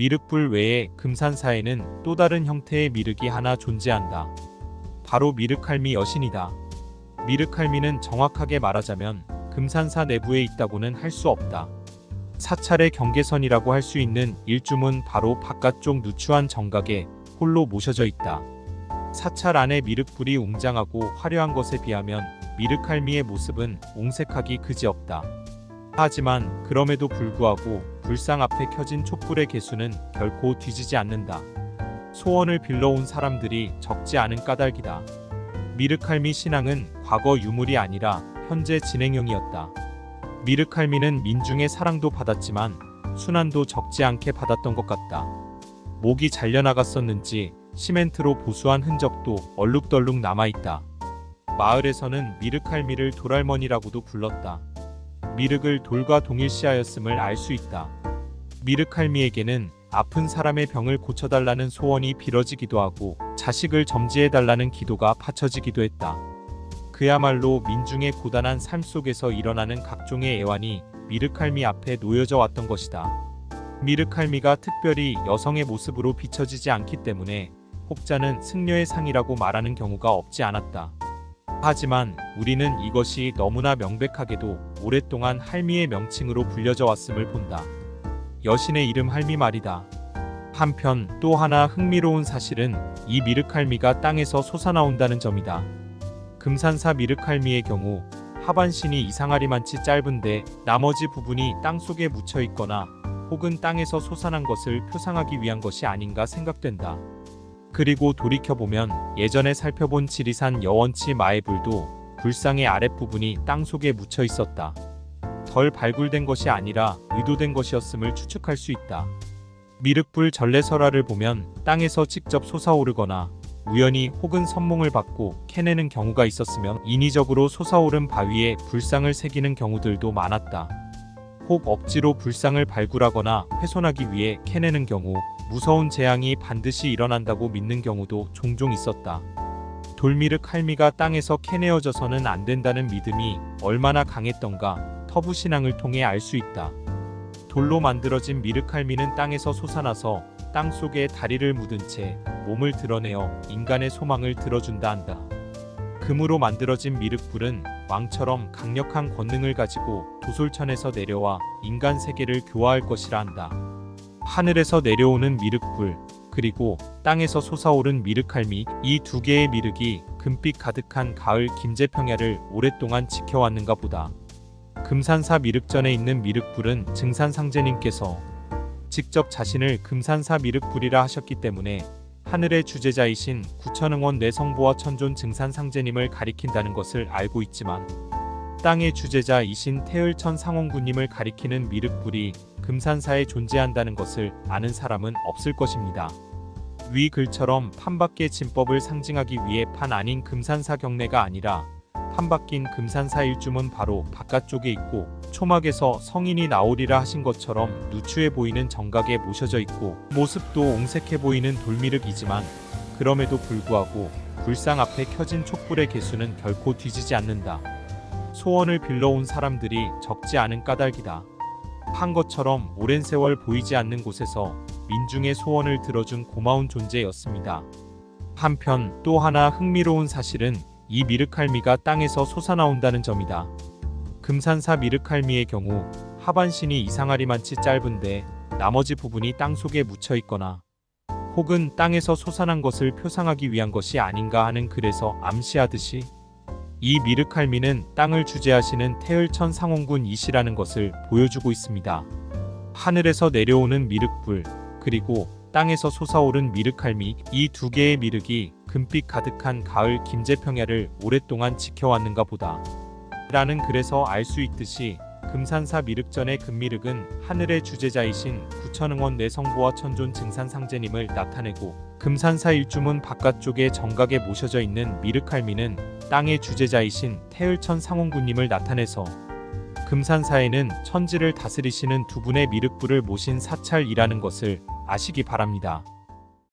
미륵불 외에 금산사에는 또 다른 형태의 미륵이 하나 존재한다. 바로 미륵할미 여신이다. 미륵할미는 정확하게 말하자면 금산사 내부에 있다고는 할 수 없다. 사찰의 경계선이라고 할 수 있는 일주문 바로 바깥쪽 누추한 정각에 홀로 모셔져 있다. 사찰 안에 미륵불이 웅장하고 화려한 것에 비하면 미륵할미의 모습은 옹색하기 그지없다. 하지만 그럼에도 불구하고 불상 앞에 켜진 촛불의 개수는 결코 뒤지지 않는다. 소원을 빌러온 사람들이 적지 않은 까닭이다. 미륵할미 신앙은 과거 유물이 아니라 현재 진행형이었다. 미륵할미는 민중의 사랑도 받았지만 순환도 적지 않게 받았던 것 같다. 목이 잘려나갔었는지 시멘트로 보수한 흔적도 얼룩덜룩 남아있다. 마을에서는 미륵할미를 돌할머니라고도 불렀다. 미륵을 돌과 동일시하였음을 알 수 있다. 미륵할미에게는 아픈 사람의 병을 고쳐달라는 소원이 빌어지기도 하고 자식을 점지해달라는 기도가 바쳐지기도 했다. 그야말로 민중의 고단한 삶 속에서 일어나는 각종의 애환이 미륵할미 앞에 놓여져 왔던 것이다. 미륵할미가 특별히 여성의 모습으로 비춰지지 않기 때문에 혹자는 승려의 상이라고 말하는 경우가 없지 않았다. 하지만 우리는 이것이 너무나 명백하게도 오랫동안 할미의 명칭으로 불려져 왔음을 본다. 여신의 이름 할미 말이다. 한편 또 하나 흥미로운 사실은 이 미륵할미가 땅에서 솟아나온다는 점이다. 금산사 미륵할미의 경우 하반신이 이상하리만치 짧은데 나머지 부분이 땅속에 묻혀 있거나 혹은 땅에서 솟아난 것을 표상하기 위한 것이 아닌가 생각된다. 그리고 돌이켜보면 예전에 살펴본 지리산 여원치 마애불도 불상의 아랫부분이 땅속에 묻혀 있었다. 덜 발굴된 것이 아니라 의도된 것이었음을 추측할 수 있다. 미륵불 전래설화를 보면 땅에서 직접 솟아오르거나 우연히 혹은 선몽을 받고 캐내는 경우가 있었으면 인위적으로 솟아오른 바위에 불상을 새기는 경우들도 많았다. 혹 억지로 불상을 발굴하거나 훼손하기 위해 캐내는 경우 무서운 재앙이 반드시 일어난다고 믿는 경우도 종종 있었다. 돌미륵 할미가 땅에서 캐내어져서는 안 된다는 믿음이 얼마나 강했던가 터부신앙을 통해 알 수 있다. 돌로 만들어진 미륵 할미는 땅에서 솟아나서 땅 속에 다리를 묻은 채 몸을 드러내어 인간의 소망을 들어준다 한다. 금으로 만들어진 미륵불은 왕처럼 강력한 권능을 가지고 도솔천에서 내려와 인간 세계를 교화할 것이라 한다. 하늘에서 내려오는 미륵불 그리고 땅에서 솟아오른 미륵할미, 이 두 개의 미륵이 금빛 가득한 가을 김제평야를 오랫동안 지켜왔는가 보다. 금산사 미륵전에 있는 미륵불은 증산상제님께서 직접 자신을 금산사 미륵불이라 하셨기 때문에 하늘의 주제자이신 구천응원 내성보와 천존 증산상제님을 가리킨다는 것을 알고 있지만 땅의 주제자이신 태을천 상원군님을 가리키는 미륵불이 금산사에 존재한다는 것을 아는 사람은 없을 것입니다. 위 글처럼 판박계 진법을 상징하기 위해 판 아닌 금산사 경내가 아니라 판박긴 금산사 일주문 바로 바깥쪽에 있고 초막에서 성인이 나오리라 하신 것처럼 누추해 보이는 정각에 모셔져 있고 모습도 옹색해 보이는 돌미륵이지만 그럼에도 불구하고 불상 앞에 켜진 촛불의 개수는 결코 뒤지지 않는다. 소원을 빌러온 사람들이 적지 않은 까닭이다. 한 것처럼 오랜 세월 보이지 않는 곳에서 민중의 소원을 들어준 고마운 존재였습니다. 한편 또 하나 흥미로운 사실은 이 미륵할미가 땅에서 솟아나온다는 점이다. 금산사 미륵할미의 경우 하반신이 이상하리만치 짧은데 나머지 부분이 땅속에 묻혀 있거나 혹은 땅에서 솟아난 것을 표상하기 위한 것이 아닌가 하는 글에서 암시하듯이 이 미륵할미는 땅을 주재하시는 태을천 상원군 이시라는 것을 보여주고 있습니다. 하늘에서 내려오는 미륵불 그리고 땅에서 솟아오른 미륵할미, 이 두 개의 미륵이 금빛 가득한 가을 김제평야를 오랫동안 지켜왔는가 보다. 라는 글에서 알 수 있듯이 금산사 미륵전의 금미륵은 하늘의 주제자이신 구천응원 내성보와 천존 증산상제님을 나타내고 금산사 일주문 바깥쪽에 정각에 모셔져 있는 미륵할미는 땅의 주제자이신 태을천 상원군님을 나타내서 금산사에는 천지를 다스리시는 두 분의 미륵불을 모신 사찰이라는 것을 아시기 바랍니다.